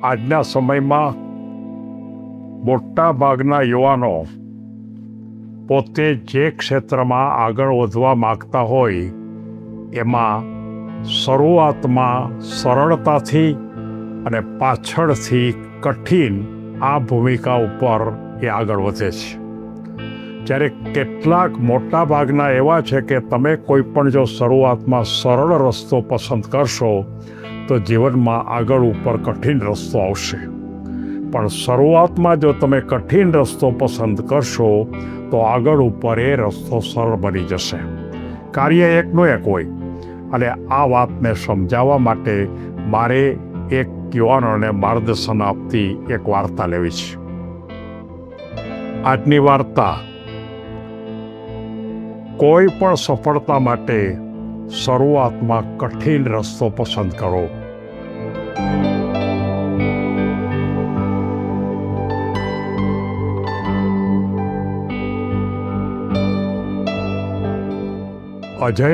આજના સમયમાં મોટા ભાગના યુવાનો પોતે જે ક્ષેત્રમાં આગળ વધવા માગતા હોય એમાં શરૂઆતમાં સરળતાથી અને પાછળથી કઠિન આ ભૂમિકા ઉપર એ આગળ વધે છે. જ્યારે કેટલાક મોટા ભાગના એવા છે કે તમે કોઈ પણ જો શરૂઆતમાં સરળ રસ્તો પસંદ કરશો તો જીવનમાં આગળ ઉપર કઠિન રસ્તો આવશે. પણ શરૂઆતમાં જો તમે કઠિન રસ્તો પસંદ કરશો તો આગળ ઉપર એ રસ્તો સરળ બની જશે. કાર્ય એકનું એક હોય. અને આ વાતને સમજાવવા માટે મારે એક યુવાનોને માર્ગદર્શન આપતી એક વાર્તા લેવી છે. આજની વાર્તા કોઈ પણ સફળતા માટે શરૂઆતમાં કઠિન રસ્તો પસંદ કરો. અજય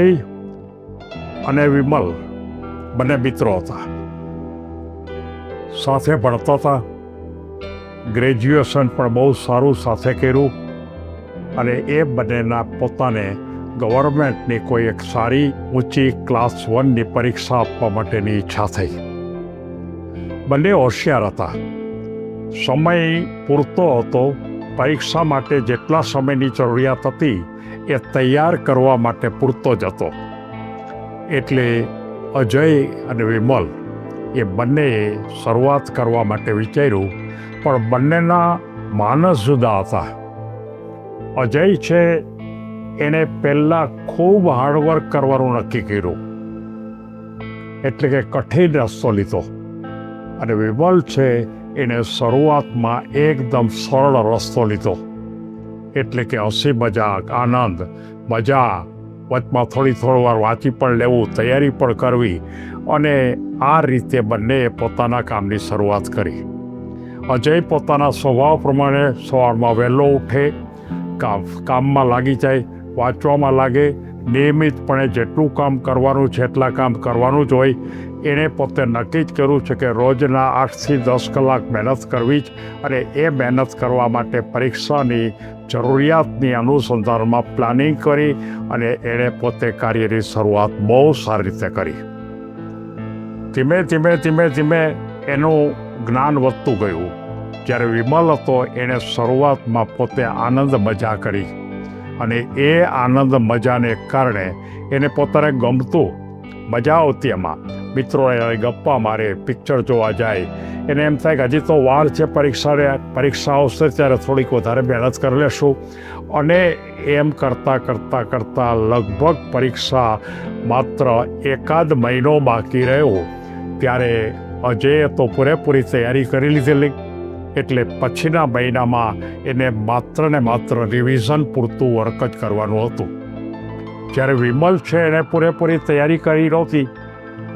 અને વિમલ બંને મિત્રો હતા. સાથે ભણતા હતા. ગ્રેજ્યુએશન પણ બહુ સારું સાથે કર્યું અને એ બંનેના પોતાને ગવર્મેન્ટની કોઈ એક સારી ઊંચી ક્લાસ 1ની પરીક્ષા આપવા માટેની ઈચ્છા થઈ. બંને હોશિયાર હતા. સમય પૂરતો હતો. પરીક્ષા માટે જેટલા સમયની જરૂરિયાત હતી એ તૈયાર કરવા માટે પૂરતો જ હતો. એટલે અજય અને વિમલ એ બંનેએ શરૂઆત કરવા માટે વિચાર્યું, પણ બંનેના માનસ જુદા હતા. અજય છે એણે પહેલાં ખૂબ હાર્ડવર્ક કરવાનું નક્કી કર્યું, એટલે કે કઠિન રસ્તો લીધો. અને વિમલ છે એણે શરૂઆતમાં એકદમ સરળ રસ્તો લીધો, એટલે કે હસી મજાક, આનંદ, મજા, વચમાં થોડી વાર વાંચી પણ લેવું, તૈયારી પણ કરવી, અને આ રીતે બંનેએ પોતાના કામની શરૂઆત કરી. અજય પોતાના સ્વભાવ પ્રમાણે સવારમાં વહેલો ઉઠે, કામમાં લાગી જાય, વાંચવામાં લાગે, નિયમિતપણે જેટલું કામ કરવાનું છે એટલા કામ કરવાનું જ હોય. એણે પોતે નક્કી જ કર્યું છે કે રોજના 8થી 10 કલાક મહેનત કરવી જ, અને એ મહેનત કરવા માટે પરીક્ષાની જરૂરિયાતની અનુસંધાનમાં પ્લાનિંગ કરી અને એણે પોતે કાર્યની શરૂઆત બહુ સારી રીતે કરી. ધીમે ધીમે એનું જ્ઞાન વધતું ગયું. જ્યારે વિમલ હતો એણે શરૂઆતમાં પોતે આનંદ મજા કરી, અને એ આનંદ મજાને કારણે એને પોતાને ગમતું, મજા આવતી એમાં. મિત્રો એને ગપ્પા મારે, પિક્ચર જોવા જાય. એને એમ થાય કે હજી તો વાર છે પરીક્ષા આવશે ત્યારે થોડીક વધારે મહેનત કરી લેશું. અને એમ કરતાં લગભગ પરીક્ષા માત્ર એકાદ મહિનો બાકી રહ્યો ત્યારે અજયે તો પૂરેપૂરી તૈયારી કરી લીધેલી. એટલે પછીના મહિનામાં એને માત્ર ને માત્ર રિવિઝન પૂરતું વર્ક જ કરવાનું હતું. જ્યારે વિમલ છે એને પૂરેપૂરી તૈયારી કરી નહોતી,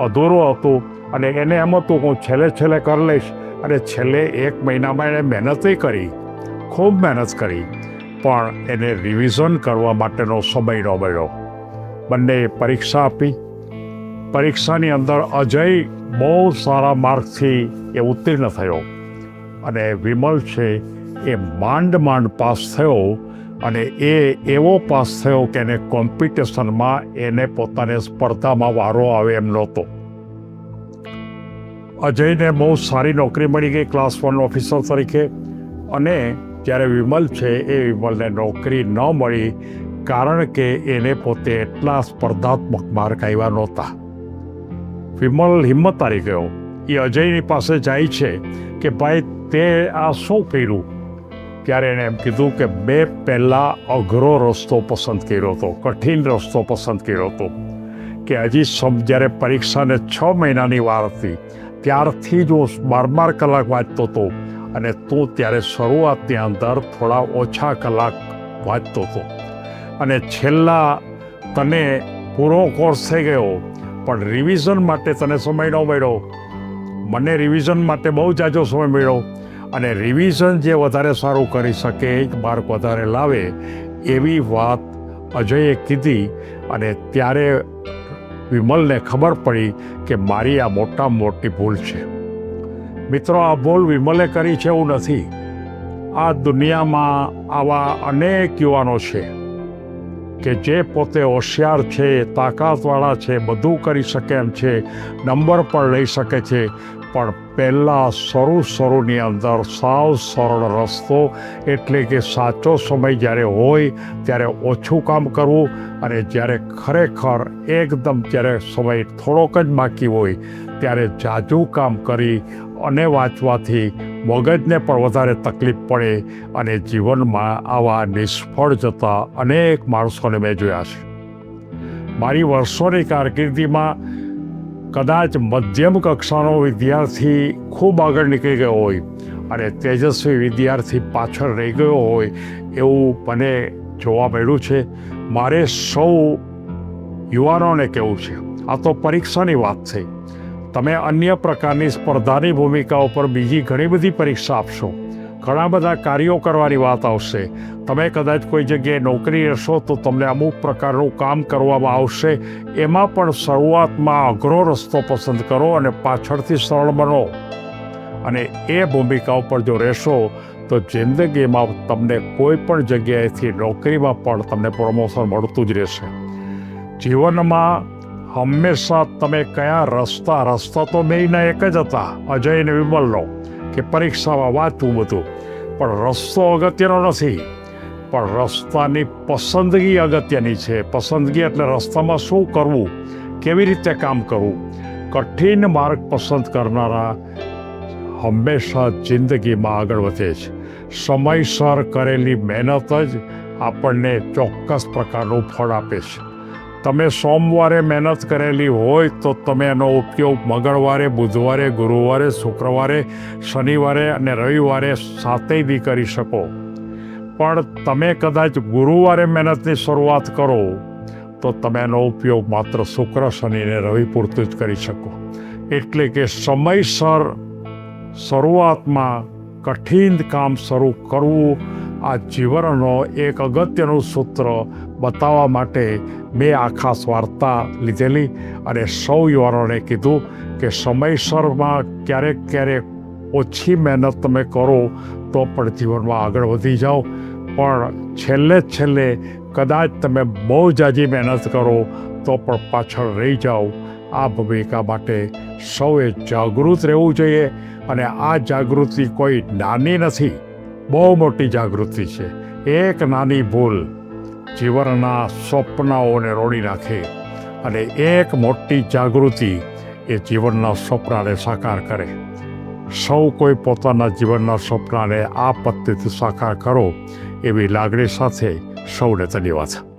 અધૂરું હતું, અને એને એમ હતું હું છેલ્લે કરી લઈશ. અને છેલ્લે 1 મહિનામાં એણે મહેનતય કરી, ખૂબ મહેનત કરી, પણ એને રિવિઝન કરવા માટેનો સમય ન મળ્યો. બંનેએ પરીક્ષા આપી. પરીક્ષાની અંદર અજય બહુ સારા માર્કથી એ ઉત્તીર્ણ થયો, અને વિમલ છે એ માંડ પાસ થયો. અને એ એવો પાસ થયો કે એને કોમ્પિટિશનમાં એને પોતાને સ્પર્ધામાં વારો આવે એમ નહોતો. અજયને બહુ સારી નોકરી મળી ગઈ ક્લાસ 1 ઓફિસર તરીકે. અને જ્યારે વિમલ છે એ વિમલને નોકરી ન મળી, કારણ કે એને પોતે એટલા સ્પર્ધાત્મક માર્ક આવ્યા નહોતા. વિમલ હિંમત હારી ગયો. એ અજયની પાસે જાય છે કે ભાઈ તે આ શું કર્યું? ત્યારે એણે એમ કીધું કે મેં પહેલાં અઘરો રસ્તો પસંદ કર્યો હતો, કઠિન રસ્તો પસંદ કર્યો હતો. કે હજી જ્યારે પરીક્ષાને 6 મહિનાની વાર હતી ત્યારથી જ હું 12 કલાક વાંચતો હતો, અને તું ત્યારે શરૂઆતની અંદર થોડા ઓછા કલાક વાંચતો હતો, અને છેલ્લા તને પૂરો કોર્સ થઈ ગયો પણ રિવિઝન માટે તને સમય ન મળ્યો. મને રિવિઝન માટે બહુ જાજો સમય મળ્યો, અને રિવિઝન જે વધારે સારું કરી શકે, માર્ક વધારે લાવે, એવી વાત અજયે કીધી. અને ત્યારે વિમલને ખબર પડી કે મારી આ મોટામાં મોટી ભૂલ છે. મિત્રો, આ ભૂલ વિમલે કરી છે એવું નથી. આ દુનિયામાં આવા અનેક યુવાનો છે કે જે પોતે હોશિયાર છે, તાકાતવાળા છે, બધું કરી શકે એમ છે, નંબર પણ લઈ શકે છે, પણ પહેલાં શરૂની અંદર સાવ સરળ રસ્તો, એટલે કે સાચો સમય જ્યારે હોય ત્યારે ઓછું કામ કરવું, અને જ્યારે ખરેખર એકદમ જ્યારે સમય થોડોક જ બાકી હોય ત્યારે જાજુ કામ કરી અને વાંચવાથી મગજને પણ વધારે તકલીફ પડે અને જીવનમાં આવા નિષ્ફળ જતા અનેક માણસોને મેં જોયા છે. મારી વર્ષોની કારકિર્દીમાં કદાચ મધ્યમ કક્ષાનો વિદ્યાર્થી ખૂબ આગળ નીકળી ગયો હોય અને તેજસ્વી વિદ્યાર્થી પાછળ રહી ગયો હોય એવું મને જોવા મળ્યું છે. મારે સૌ યુવાનોને કહેવું છે, આ તો પરીક્ષાની વાત છે. તમે અન્ય પ્રકારની સ્પર્ધાની ભૂમિકાઓ પર બીજી ઘણી બધી પરીક્ષા આપશો, ઘણા બધા કાર્યો કરવાની વાત આવશે. તમે કદાચ કોઈ જગ્યાએ નોકરી રહેશો તો તમને અમુક પ્રકારનું કામ કરવામાં આવશે. એમાં પણ શરૂઆતમાં અઘરો રસ્તો પસંદ કરો અને પાછળથી સરળ બનો, અને એ ભૂમિકા ઉપર જો રહેશો તો જિંદગીમાં તમને કોઈ પણ જગ્યાએથી નોકરીમાં પણ તમને પ્રમોશન મળતું જ રહેશે. જીવનમાં હંમેશા તમે કયા રસ્તા તો બેયના એક જ હતા, અજય અને વિમલનો, કે પરીક્ષામાં વાંચવું બધું, પણ રસ્તો અગત્યનો નથી, પણ રસ્તાની પસંદગી અગત્યની છે. પસંદગી એટલે રસ્તામાં શું કરવું, કેવી રીતે કામ કરવું. કઠિન માર્ગ પસંદ કરનારા હંમેશા જિંદગીમાં આગળ વધે છે. સમયસર કરેલી મહેનત જ આપણને ચોક્કસ પ્રકારનું ફળ આપે છે. તમે સોમવારે મહેનત કરેલી હોય તો તમે એનો ઉપયોગ મંગળવારે, બુધવારે, ગુરુવારે, શુક્રવારે, શનિવારે અને રવિવારે સાતેય દી કરી શકો. પણ તમે કદાચ ગુરુવારે મહેનતની શરૂઆત કરો તો તમે એનો ઉપયોગ માત્ર શુક્ર, શનિ અને રવિ પૂરતું જ કરી શકો. એટલે કે સમયસર શરૂઆતમાં કઠિન કામ શરૂ કરવું, આ જીવનનો એક અગત્યનું સૂત્ર બતાવવા માટે મેં આ ખાસ વાર્તા લીધેલી અને સૌ યુવાનોને કીધું કે સમયસરમાં ક્યારેક ઓછી મહેનત તમે કરો તો પણ જીવનમાં આગળ વધી જાઓ, પણ છેલ્લે કદાચ તમે બહુ જાજી મહેનત કરો તો પણ પાછળ રહી જાઓ. આ ભૂમિકા માટે સૌએ જાગૃત રહેવું જોઈએ, અને આ જાગૃતિ કોઈ નાની નથી, બહુ મોટી જાગૃતિ છે. એક નાની ભૂલ જીવનના સ્વપ્નાઓને રોડી નાખે, અને એક મોટી જાગૃતિ એ જીવનના સ્વપ્નને સાકાર કરે. સૌ કોઈ પોતાના જીવનના સ્વપ્નને આ પદ્ધતિથી સાકાર કરો એવી લાગણી સાથે સૌને ધન્યવાદ.